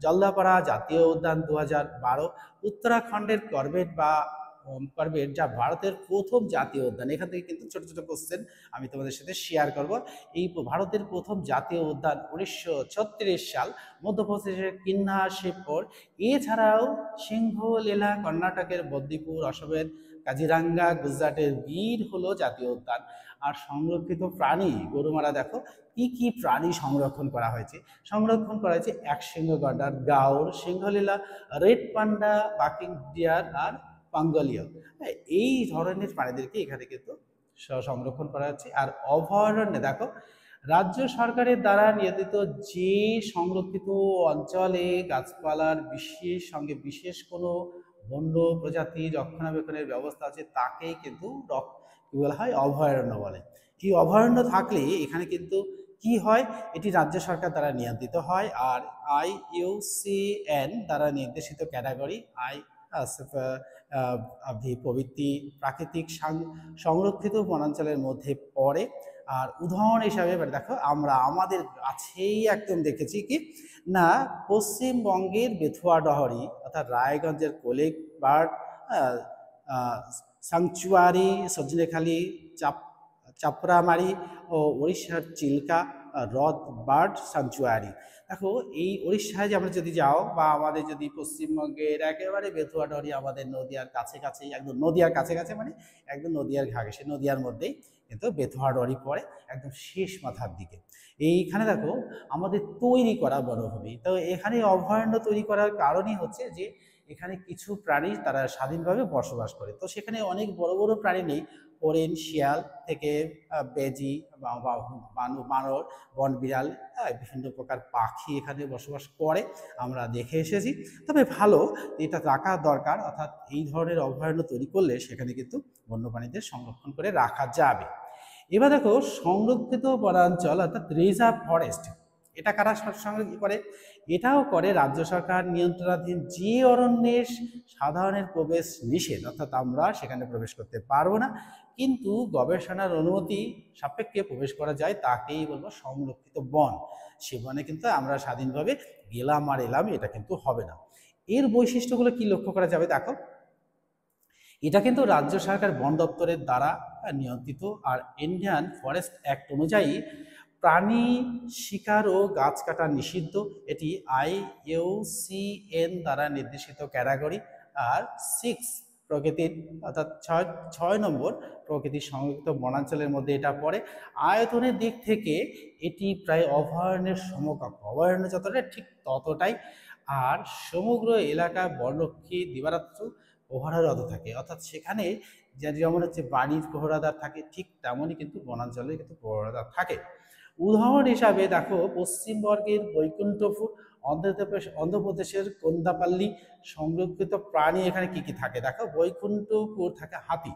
জলদাপাড়া জাতীয় উদ্যান 2012, উত্তরাখণ্ডের করবেট যা ভারতের প্রথম জাতীয় উদ্যান। এখান থেকে কিন্তু ছোট ছোট কোশ্চেন আমি তোমাদের সাথে শেয়ার করব। এই ভারতের প্রথম জাতীয় উদ্যান 1936 সাল, মধ্যপ্রদেশের কিন্নার শিবপুর। এছাড়াও সিংহলীলা কর্ণাটকের বদ্দিপুর, অসমের কাজিরাঙ্গা, গুজরাটের গির হলো জাতীয় উদ্যান। আর সংরক্ষিত প্রাণী গরুমারা দেখো কি কি প্রাণী সংরক্ষণ করা হয়েছে। সংরক্ষণ করা হয়েছে একশৃঙ্গ গন্ডার, গাউর, সিংহলীলা, রেড পান্ডা, বাকিং ডিয়ার আর পাঙ্গলীয়। এই ধরনের প্রাণীদেরকে এখানে কিন্তু সংরক্ষণ করা হচ্ছে। আর অভয়ারণ্যে দেখো, রাজ্য সরকারের দ্বারা নিয়ন্ত্রিত যে সংরক্ষিত অঞ্চলে গাছপালার সঙ্গে বিশেষ কোনো বন্য প্রজাতি রক্ষণাবেক্ষণের ব্যবস্থা আছে, তাকেই কিন্তু কি বলা হয়, অভয়ারণ্য বলে। এই অভয়ারণ্য থাকলে এখানে কিন্তু কি হয়, এটি রাজ্য সরকার দ্বারা নিয়ন্ত্রিত হয়। আর IUCN দ্বারা নির্দেশিত ক্যাটাগরি প্রভৃতি প্রাকৃতিক সংরক্ষিত বনাঞ্চলের মধ্যে পড়ে। আর উদাহরণ হিসাবে এবার দেখো, আমরা আমাদের কাছেই একদম দেখেছি কি না, পশ্চিমবঙ্গের বেথুয়া ডহরি অর্থাৎ রায়গঞ্জের কোলেক বার্ড স্যাংচুয়ারি, সজনেখালি, চাপড়ামারি ও উড়িষ্যার চিল্কা হ্রদ বার্ড স্যাংচুয়ারি। দেখো, এই উড়িষ্যায় যে আমরা যদি যাও বা আমাদের যদি পশ্চিমবঙ্গের একেবারে বেথুয়া ডহরি আমাদের নদিয়ার কাছাকাছি, একদম নদিয়ার কাছাকাছি মানে একদম নদিয়ার ঘাটে, সে নদিয়ার মধ্যেই কিন্তু বেথুয়া ডহরি পড়ে একদম শেষ মাথার দিকে। এইখানে দেখো আমাদের তৈরি করা বনভূমি। তো এখানে অভয়ারণ্য তৈরি করার কারণই হচ্ছে যে এখানে কিছু প্রাণী তারা স্বাধীনভাবে বসবাস করে। তো সেখানে অনেক বড় বড় প্রাণী নেই, হরিণ, শিয়াল থেকে বেজি, বানর, বন বিড়াল, বিভিন্ন প্রকার পাখি এখানে বসবাস করে, আমরা দেখে এসেছি। তবে ভালো এটা রাখা দরকার, অর্থাৎ এই ধরনের অভয়ারণ্য তৈরি করলে সেখানে কিন্তু বন্যপ্রাণীদের সংরক্ষণ করে রাখা যাবে। এবার দেখো, সংরক্ষিত বনাঞ্চল অর্থাৎ রিজার্ভ ফরেস্ট, এটা কারা সংরক্ষণ করে? এটাও করে রাজ্য সরকার নিয়ন্ত্রণাধীন যে অরণ্যের সাধারণের প্রবেশ নিষেধ, অর্থাৎ আমরা সেখানে প্রবেশ করতে পারবো না, কিন্তু গবেষণার অনুমতি সাপেক্ষে প্রবেশ করা যায়, তাকেই বলবো সংরক্ষিত বন। সে বনে কিন্তু আমরা স্বাধীনভাবে গেলাম আর এলাম, এটা কিন্তু হবে না। এর বৈশিষ্ট্যগুলো কি লক্ষ্য করা যাবে দেখো, এটা কিন্তু রাজ্য সরকার বন দপ্তরের দ্বারা নিয়ন্ত্রিত। আর ইন্ডিয়ান ফরেস্ট অ্যাক্ট অনুযায়ী প্রাণী শিকার ও গাছ কাটা নিষিদ্ধ। এটি IUCN দ্বারা নির্দেশিত ক্যাটাগরি। আর 6 প্রকৃতির অর্থাৎ 6 নম্বর প্রকৃতির সংরক্ষিত বনাঞ্চলের মধ্যে এটা পড়ে। আয়তনের দিক থেকে এটি প্রায় অভয়ারণ্যের সমকক্ষ, অভয়ারণ্য যতটা ঠিক ততটাই। আর সমগ্র এলাকা বনরক্ষী দিবারাত্র প্রহরারত থাকে, অর্থাৎ সেখানে যেমন হচ্ছে বাড়ির প্রহরাদার থাকে, ঠিক তেমনই কিন্তু বনাঞ্চলে কিন্তু প্রহরাদার থাকে। উদাহরণ হিসাবে দেখো, পশ্চিমবঙ্গের বৈকুণ্ঠপুর, অন্ধ্রপ্রদেশের কোন্দাপাল্লি সংরক্ষিত প্রাণী এখানে কি কি থাকে দেখো, বৈকুণ্ঠপুর থাকে হাতি,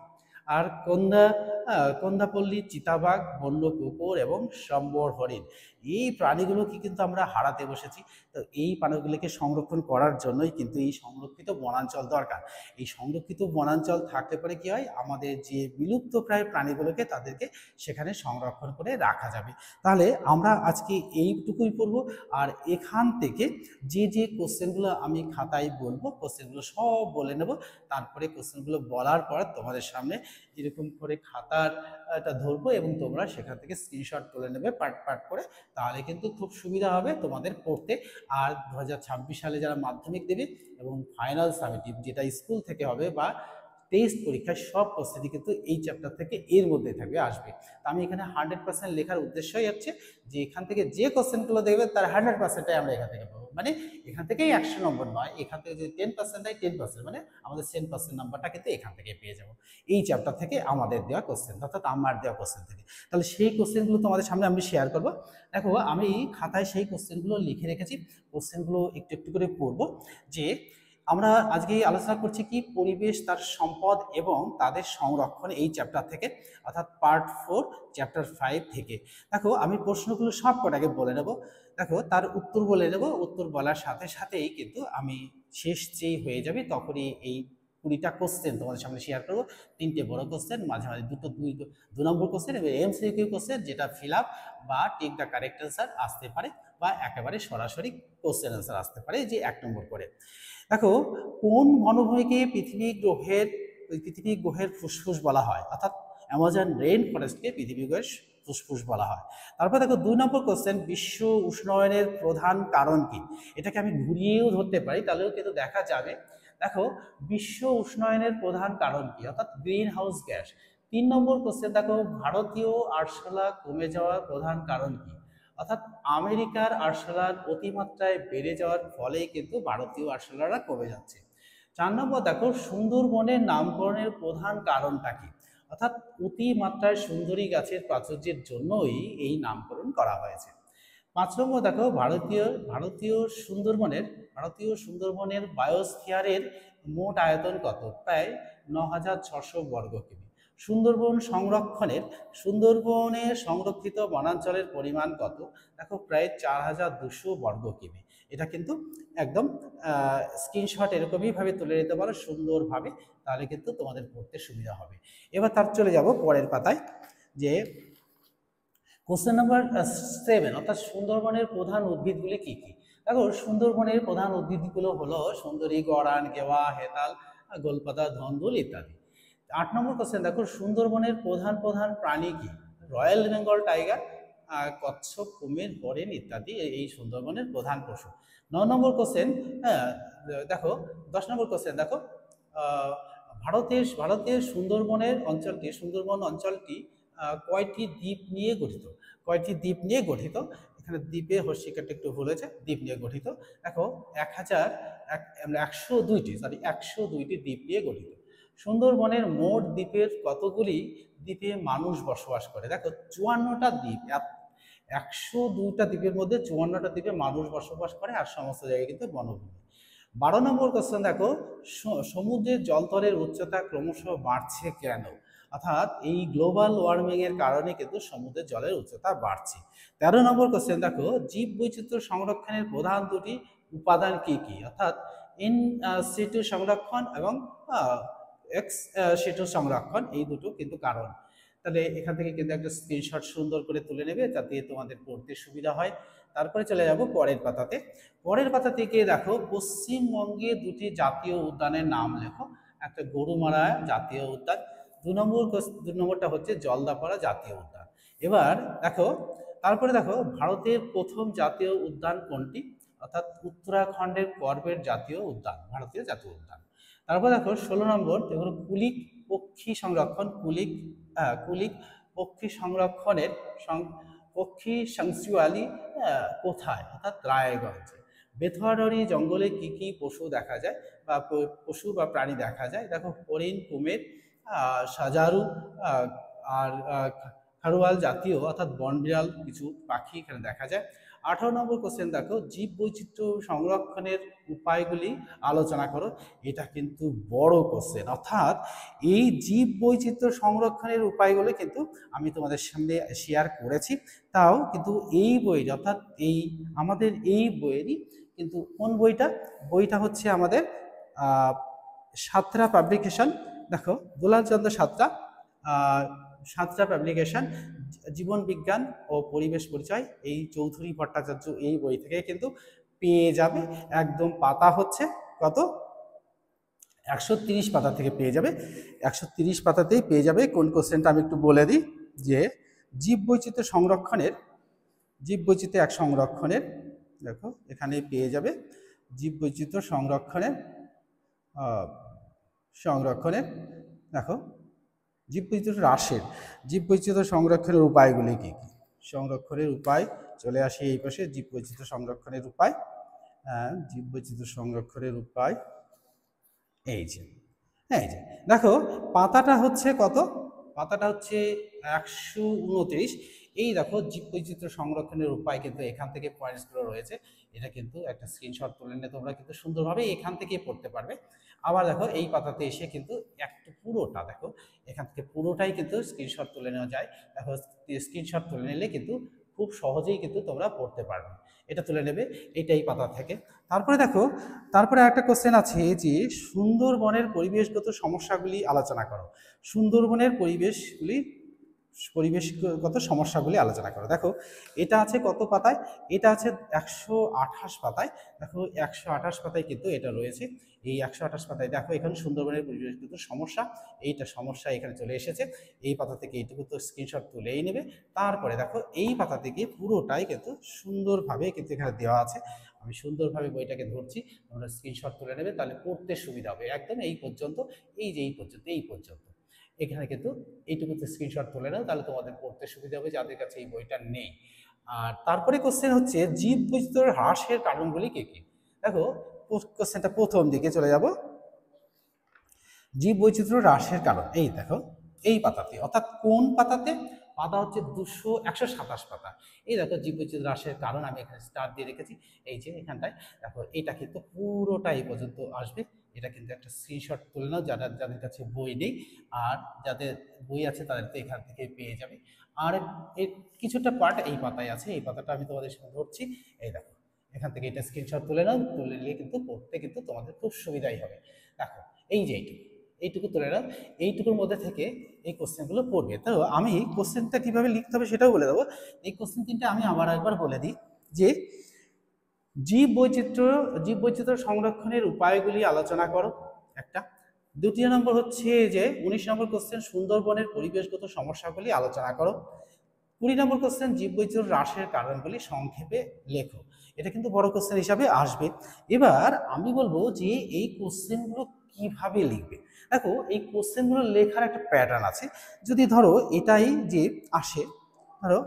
আর কোন্দাপল্লী চিতাবাঘ, বন্য কুকুর এবং সম্বর হরিণ। এই প্রাণীগুলোকে কিন্তু আমরা হারাতে বসেছি। তো এই প্রাণীগুলোকে সংরক্ষণ করার জন্যই কিন্তু এই সংরক্ষিত বনাঞ্চল দরকার। এই সংরক্ষিত বনাঞ্চল থাকলে পরে কি হয়, আমাদের যে বিলুপ্ত প্রায় প্রাণীগুলোকে তাদেরকে সেখানে সংরক্ষণ করে রাখা যাবে। তাহলে আমরা আজকে এইটুকুই পড়বো। আর এখান থেকে যে যে কোশ্চেনগুলো আমি খাতায় বলবো, কোশ্চেনগুলো সব বলে নেব। তারপরে কোশ্চেনগুলো বলার পর তোমাদের সামনে এরকম করে খাতার এটা ধরবো এবং তোমরা সেখান থেকে স্ক্রিনশট তুলে নেবে পার্ট পার্ট করে, তাহলে কিন্তু খুব সুবিধা হবে তোমাদের পড়তে। আর 2026 সালে যারা মাধ্যমিক দেবে এবং ফাইনাল সামেটিভ যেটা স্কুল থেকে হবে বা টেস্ট পরীক্ষায়, সব প্রস্তুতি কিন্তু এই চ্যাপ্টার থেকে এর মধ্যে থাকবে আসবে। তো আমি এখানে 100% লেখার উদ্দেশ্যই হচ্ছে যে এখান থেকে যে কোশ্চেনগুলো দেখবে তার 100%টাই আমরা এখান থেকে পাবো, মানে এখান থেকেই 100 নম্বর নয়, এখান থেকে যদি 10% দেয় 10%, মানে আমাদের 10% নাম্বারটা কিন্তু এখান থেকে পেয়ে যাবো এই চ্যাপ্টার থেকে আমাদের দেওয়া কোশ্চেন, অর্থাৎ আমার দেওয়া কোশ্চেন থেকে। তাহলে সেই কোশ্চেনগুলো তোমাদের সামনে আমি শেয়ার করবো। দেখো আমি খাতায় সেই কোশ্চেনগুলো লিখে রেখেছি, কোশ্চেনগুলো একটু একটু করে পড়বো। যে আমরা আজকে আলোচনা করছি কি পরিবেশ, তার সম্পদ এবং তাদের সংরক্ষণ, এই চ্যাপ্টার থেকে, অর্থাৎ পার্ট 4 চ্যাপ্টার 5 থেকে। দেখো আমি প্রশ্নগুলো সব কটাকে বলে নেব, দেখো তার উত্তর বলে নেব, উত্তর বলার সাথে সাথেই কিন্তু আমি শেষ যেই হয়ে যাবে তখনই এই 20টা কোশ্চেন তোমাদের সামনে শেয়ার করবো। 3টে বড় কোশ্চেন, মাঝে মাঝে দু নম্বর কোশ্চেন এবং এমসিকিউ কোশ্চেন, যেটা ফিল আপ বা টিক দ্য কারেক্ট অ্যান্সার আসতে পারে বা একেবারে সরাসরি কোশ্চেন অ্যান্সার আসতে পারে, যে 1 নম্বর করে। দেখো কোন বনভূমিকে পৃথিবী গ্রহের ফুসফুস বলা হয়, অর্থাৎ অ্যামাজন রেইন ফরেস্টকে পৃথিবী গ্রহের ফুসফুস বলা হয়। তারপর দেখো 2 নম্বর কোশ্চেন, বিশ্ব উষ্ণায়নের প্রধান কারণ কি? এটাকে আমি ঘুরিয়েও ধরতে পারি, তাহলেও কিন্তু দেখা যাবে। দেখো বিশ্ব উষ্ণায়নের প্রধান কারণ কি, অর্থাৎ গ্রিন হাউস গ্যাস। 3 নম্বর কোশ্চেন, দেখো ভারতীয় আরশোলা কমে যাওয়ার প্রধান কারণ কি, অর্থাৎ আমেরিকার আরশোলার অতিমাত্রায় বেড়ে যাওয়ার ফলেই কিন্তু ভারতীয় আরশোলারা কমে যাচ্ছে। 4 নম্বর দেখো সুন্দরবনের নামকরণের প্রধান কারণটা কি, অর্থাৎ অতিমাত্রায় সুন্দরী গাছের প্রাচুর্যের জন্যই এই নামকরণ করা হয়েছে। 5 নম্বর দেখো ভারতীয় সুন্দরবনের বায়োস্ফিয়ারের মোট আয়তন কত, প্রায় 9600 বর্গ কিমি। সুন্দরবনে সংরক্ষিত বনাঞ্চলের পরিমাণ কত, দেখো প্রায় 4200 বর্গ কিমি। এটা কিন্তু একদম স্ক্রিনশট এরকমই ভাবে তুলে নিতে পারো সুন্দরভাবে, তাহলে কিন্তু তোমাদের পড়তে সুবিধা হবে। এবার তার চলে যাব পরের পাতায়, যে কোশ্চেন নাম্বার 7, অর্থাৎ সুন্দরবনের প্রধান উদ্ভিদগুলি কি কি। দেখো সুন্দরবনের প্রধান উদ্ভিদগুলো হলো সুন্দরী, গড়ান, গেওয়া, হেতাল, গোলপাতা, ধনদুল ইত্যাদি। 8 নম্বর কোশ্চেন, দেখো সুন্দরবনের প্রধান প্রাণী কি, রয়্যাল বেঙ্গল টাইগার, কচ্ছপ, কুমির, হরিণ ইত্যাদি এই সুন্দরবনের প্রধান পশু। 9 নম্বর কোশ্চেন, দেখো 10 নম্বর কোশ্চেন, দেখো ভারতের সুন্দরবন অঞ্চলটি কয়টি দ্বীপ নিয়ে গঠিত, এখানে দ্বীপে হর্ষিকারটা একটু ভুল হয়েছে, দ্বীপ নিয়ে গঠিত। দেখো 102টি দ্বীপ নিয়ে গঠিত। সুন্দরবনের মোট দ্বীপের কতগুলি দ্বীপে মানুষ বসবাস করে, দেখো 54টা দ্বীপ, 102টা দ্বীপের মধ্যে 54টা দ্বীপে মানুষ বসবাস করে, আর সমস্ত জায়গায় কিন্তু বনভূমি। 12 নম্বর কোশ্চেন, দেখো সমুদ্রের জলস্তরের উচ্চতা ক্রমশ বাড়ছে কেন, অর্থাৎ এই গ্লোবাল ওয়ার্মিং এর কারণে কিন্তু সমুদ্রের জলের উচ্চতা বাড়ছে। 13 নম্বর কোশ্চেন, দেখো জীব বৈচিত্র্য সংরক্ষণের প্রধান দুটি উপাদান কি কি, অর্থাৎ ইন সিটু সংরক্ষণ এবং এক্স সিটু সংরক্ষণ, এই দুটো কিন্তু কারণ। তাহলে এখান থেকে কিন্তু একটা স্ক্রিনশট সুন্দর করে তুলে নেবে, যাতে তোমাদের পড়তে সুবিধা হয়। তারপরে চলে যাব পরের পাতাতে। পরের পাতা থেকে দেখো পশ্চিমবঙ্গে 2টি জাতীয় উদ্যানের নাম লেখো। একটা গরুমারা জাতীয় উদ্যান, 2 নম্বরটা হচ্ছে জলদাপাড়া জাতীয় উদ্যান। এবার দেখো তারপরে দেখো ভারতের প্রথম জাতীয় উদ্যান কোনটি, অর্থাৎ উত্তরাখণ্ডের করবেট জাতীয় উদ্যান, ভারতীয় জাতীয় উদ্যান। তারপর দেখো 16 নম্বর, দেখো কুলিক পক্ষী সংরক্ষণ, কুলিক পক্ষী সংরক্ষণের পক্ষী স্যাংচুয়ারি কোথায়, অর্থাৎ রায়গঞ্জে। বেথুয়াডারি জঙ্গলে কি কি পশু দেখা যায় বা পশু বা প্রাণী দেখা যায়, দেখো হরিণ, কুমির, সাজারু আর খারোয়াল জাতীয় অর্থাৎ বনবিড়াল কিছু পাখি এখানে দেখা যায়। 18 নম্বর কোশ্চেন, দেখো জীব বৈচিত্র্য সংরক্ষণের উপায়গুলি আলোচনা করো। এটা কিন্তু বড় কোশ্চেন, অর্থাৎ এই জীব বৈচিত্র্য সংরক্ষণের উপায়গুলো কিন্তু আমি তোমাদের সামনে শেয়ার করেছি, তাও কিন্তু এই বইটা, অর্থাৎ আমাদের এই বইয়েরই কিন্তু কোন বইটা হচ্ছে আমাদের সাঁতরা পাবলিকেশন। দেখো দুলালচন্দ্র সাঁতরা পাবলিকেশন, জীবন বিজ্ঞান ও পরিবেশ পরিচয়, এই চৌধুরী ভট্টাচার্য এই বই থেকে কিন্তু পেয়ে যাবে। একদম পাতা হচ্ছে কত, 130 পাতা থেকে পেয়ে যাবে। 130 পাতাতেই পেয়ে যাবে। কোন কোশ্চেনটা আমি একটু বলে দিই যে জীববৈচিত্র্য এক সংরক্ষণের, দেখো এখানে পেয়ে যাবে জীববৈচিত্র্য সংরক্ষণের দেখো জীববৈচিত্র্য সংরক্ষণের উপায়গুলি কি কি। সংরক্ষণের উপায় চলে আসি এই পাশে, জীববৈচিত্র্য সংরক্ষণের উপায়। জীববৈচিত্র্য সংরক্ষণের উপায় এই যে দেখো পাতাটা হচ্ছে কত, পাতাটা হচ্ছে 129। এই দেখো জীববৈচিত্র্য সংরক্ষণের উপায় কিন্তু এখান থেকে পয়েন্টসগুলো রয়েছে, এটা কিন্তু একটা স্ক্রিনশট তুলে নিয়ে তোমরা কিন্তু সুন্দরভাবে এখান থেকেই পড়তে পারবে। আবার দেখো এই পাতাতে এসে কিন্তু একটু পুরোটা দেখো, এখান থেকে পুরোটাই কিন্তু স্ক্রিনশট তুলে নেওয়া যায়। দেখো স্ক্রিনশট তুলে নিলে কিন্তু খুব সহজেই কিন্তু তোমরা পড়তে পারবে। এটা তুলে নেবে এইটাই পাতা থেকে। তারপরে দেখো, তারপরে একটা কোশ্চেন আছে যে সুন্দরবনের পরিবেশগত সমস্যাগুলি আলোচনা করো। সুন্দরবনের পরিবেশগত সমস্যাগুলি আলোচনা করো। দেখো এটা আছে কত পাতায়, এটা আছে 128 পাতায়। দেখো 128 পাতায় কিন্তু এটা রয়েছে। এই 128 পাতায় দেখো এখানে সুন্দরবনের পরিবেশগত সমস্যা, এইটা সমস্যা এখানে চলে এসেছে। এই পাতা থেকে এইটুকু তো স্ক্রিনশট তুলেই নেবে। তারপরে দেখো এই পাতা থেকে পুরোটাই কিন্তু সুন্দরভাবে কিন্তু এখানে দেওয়া আছে। আমি সুন্দরভাবে বইটাকে ধরছি, তোমরা স্ক্রিনশট তুলে নেবে, তাহলে পড়তে সুবিধা হবে। একদম এই পর্যন্ত, এই যে এই পর্যন্ত এখানে কিন্তু এইটুকুতে স্ক্রিনশট তুলে নাও, তাহলে তোমাদের পড়তে সুবিধা হবে যাদের কাছে এই বইটা নেই। আর তারপরে কোশ্চেন হচ্ছে জীববৈচিত্র্যের হ্রাসের কারণগুলি কি কি। দেখো কোশ্চেনটা প্রথম দিকে চলে যাব, জীববৈচিত্র্য হ্রাসের কারণ। এই দেখো এই পাতাতে, অর্থাৎ কোন পাতাতে, পাতা হচ্ছে 127 পাতা। এই দেখো জীববৈচিত্র্য হ্রাসের কারণ আমি এখানে স্টার দিয়ে রেখেছি। এই যে এখানটায় দেখো এটা কিন্তু পুরোটা এই পর্যন্ত আসবে। এটা কিন্তু একটা স্ক্রিনশট তুলে নাও যাদের কাছে বই নেই, আর যাদের বই আছে তাদের তো এখান থেকে পেয়ে যাবে। আর এর কিছুটা পার্ট এই পাতায় আছে, এই পাতাটা আমি তোমাদের সাথে ধরছি। এই দেখো এখান থেকে এটা স্ক্রিনশট তুলে নাও, তুলে নিলে কিন্তু পড়তে কিন্তু তোমাদের খুব সুবিধাই হবে। দেখো এই যে এইটুকু তুলে নাও, এইটুকুর মধ্যে থেকে এই কোশ্চেনগুলো পড়বে। তো আমি কোশ্চেনটা কিভাবে লিখতে হবে সেটাও বলে দেবো। এই কোশ্চেন তিনটা আমি আবার একবার বলে দিই যে জীববৈচিত্র্য সংরক্ষণের উপায়গুলি আলোচনা করো একটা। দ্বিতীয় নম্বর হচ্ছে যে 19 নম্বর কোশ্চেন সুন্দরবনের পরিবেশগত সমস্যাগুলি আলোচনা করো। 20 নম্বর কোশ্চেন জীববৈচিত্র্য হ্রাসের কারণগুলি সংক্ষেপে লেখো। এটা কিন্তু বড় কোশ্চেন হিসাবে আসবে। এবার আমি বলবো যে এই কোশ্চেনগুলো কিভাবে লিখবে। দেখো এই কোশ্চেনগুলো লেখার একটা প্যাটার্ন আছে। যদি ধরো এটাই যে আসে, ধরো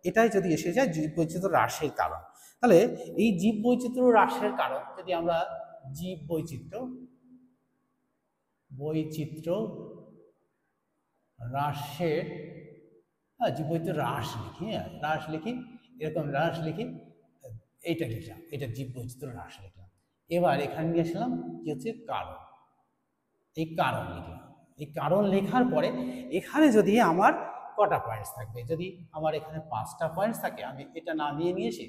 এটাই যদি এসে যায় জীববৈচিত্র্য হ্রাসের কারণ, তাহলে এই জীববৈচিত্র্য হ্রাসের কারণ যদি আমরা জীববৈচিত্র্য হ্রাসের, জীববৈচিত্র্য হ্রাস লিখি, হ্রাস লিখি, এরকম হ্রাস লিখি, এইটা লিখলাম, এটা জীববৈচিত্র্য হ্রাস লিখলাম। এবার এখানে নিয়ে আসলাম কি হচ্ছে কারণ, এই কারণ লিখলাম। এই কারণ লেখার পরে এখানে যদি আমার কটা পয়েন্টস থাকবে, যদি আমার এখানে 5টা পয়েন্টস থাকে, আমি এটা নামিয়ে নিয়ে এসে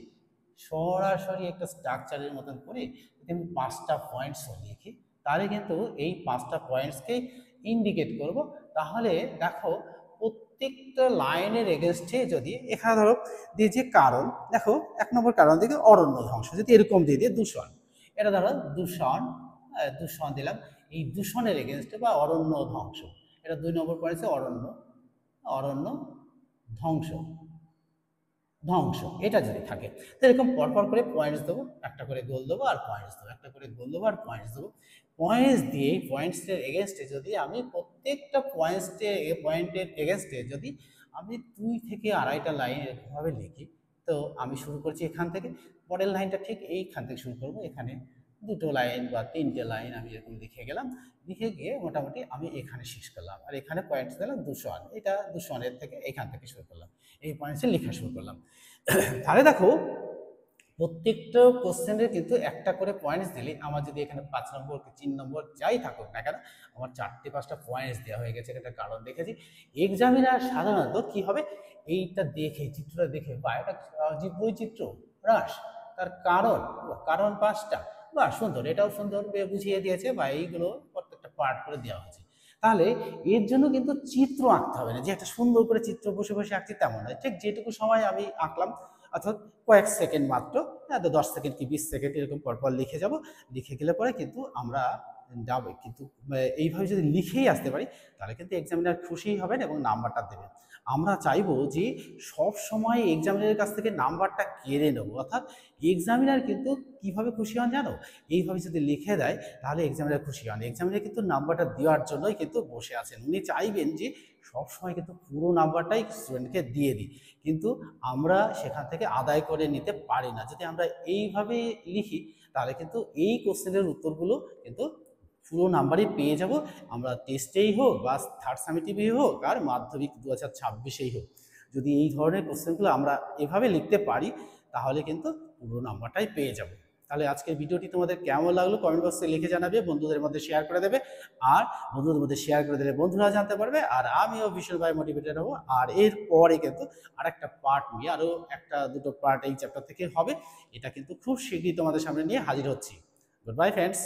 সরাসরি একটা স্ট্রাকচারের মতন করে যদি আমি 5টা পয়েন্টসও লিখি, তাহলে কিন্তু এই 5টা পয়েন্টসকে ইন্ডিকেট করব। তাহলে দেখো প্রত্যেকটা লাইনের এগেনস্টে যদি এখানে ধরো দিয়ে যে কারণ, দেখো 1 নম্বর কারণ দিকে অরণ্য ধ্বংস, যদি এরকম দিয়ে দিয়ে দূষণ, এটা ধরো দূষণ দিলাম, এই দূষণের এগেনস্টে বা অরণ্য ধ্বংস, এটা 2 নম্বর পয়েন্টে অরণ্য ধ্বংস এটা যদি থাকে, তো এরকম পরপর করে পয়েন্টস দেবো, একটা করে গোল দেবো আর পয়েন্টস দেবো, একটা করে গোল দেবো আর পয়েন্টস দেবো। পয়েন্টস দিয়ে পয়েন্টসের এগেনস্টে যদি আমি প্রত্যেকটা পয়েন্টের এগেনস্টে যদি আমি 2 থেকে 2.5টা লাইন এরকমভাবে লিখি, তো আমি শুরু করছি এখান থেকে, পরের লাইনটা ঠিক এইখান থেকে শুরু করবো, এখানে 2টো লাইন বা 3টে লাইন আমি এরকম লিখে গেলাম, লিখে গিয়ে মোটামুটি আমি এখানে শেষ করলাম, আর এখানে পয়েন্টস দিলাম 200, এটা 200 থেকে এখান থেকে শুরু করলাম, এই পয়েন্টসে লেখা শুরু করলাম। তাহলে দেখো প্রত্যেকটা কোশ্চেনের কিন্তু একটা করে পয়েন্টস দিলে আমার যদি এখানে 5 নম্বর কি 3 নম্বর যাই থাকুক না কেন, আমার 4টে-5টা পয়েন্টস দেওয়া হয়ে গেছে, এটা কারণ দেখেছি। এক্সামিনার সাধারণত কি হবে, এইটা দেখে, চিত্রটা দেখে, বা এটা জীববৈচিত্র্য হ্রাস, তার কারণ 5টা, বা সুন্দর, এটাও সুন্দর বুঝিয়ে দিয়েছে, বা এইগুলো প্রত্যেকটা পার্ট করে দেওয়া হয়েছে। তাহলে এর জন্য কিন্তু চিত্র আঁকতে হবে না, যে একটা সুন্দর করে চিত্র বসে বসে আঁকছি তেমন নয়, ঠিক যেটুকু সময় আমি আঁকলাম, অর্থাৎ কয়েক সেকেন্ড মাত্র, 10 সেকেন্ড কি 20 সেকেন্ড এরকম পরপর লিখে যাব, লিখে গেলে পরে কিন্তু আমরা যাবে, কিন্তু এইভাবে যদি লিখেই আসতে পারি তাহলে কিন্তু এক্সামিনার খুশি হবেন এবং নাম্বারটা দেবেন। আমরা চাইবো যে সব সময় এক্সামিনারের কাছ থেকে নাম্বারটা কেড়ে নেবো, অর্থাৎ এক্সামিনার কিন্তু কিভাবে খুশি হন জানো, এইভাবে যদি লিখে দেয় তাহলে এক্সামিনার খুশি হন। এক্সামিনার কিন্তু নাম্বারটা দেওয়ার জন্যই কিন্তু বসে আছেন, উনি চাইবেন যে সবসময় কিন্তু পুরো নাম্বারটাই স্টুডেন্টকে দিয়ে দিই, কিন্তু আমরা সেখান থেকে আদায় করে নিতে পারি না। যদি আমরা এইভাবে লিখি তাহলে কিন্তু এই কোশ্চেনের উত্তরগুলো কিন্তু পুরো নাম্বারই পেয়ে যাব, আমরা টেস্টেই হোক বা থার্ড সামেটিভেই হোক আর মাধ্যমিক 2026-এই হোক। যদি এই ধরনের কোশ্চেনগুলো আমরা এভাবে লিখতে পারি তাহলে কিন্তু পুরো নাম্বারটাই পেয়ে যাব। তাহলে আজকের ভিডিওটি তোমাদের কেমন লাগলো কমেন্ট বক্সে লিখে জানাবে, বন্ধুদের মধ্যে শেয়ার করে দেবে, আর বন্ধুদের মধ্যে শেয়ার করে দিলে বন্ধুরা জানতে পারবে আর আমিও ভীষণভাবে মোটিভেটেড হবো। আর এরপরে কিন্তু আরেকটা পার্ট নিয়ে, আরও একটা দুটো পার্ট এই চ্যাপ্টার থেকে হবে, এটা কিন্তু খুব শীঘ্রই তোমাদের সামনে নিয়ে হাজির হচ্ছি। Good bye friends.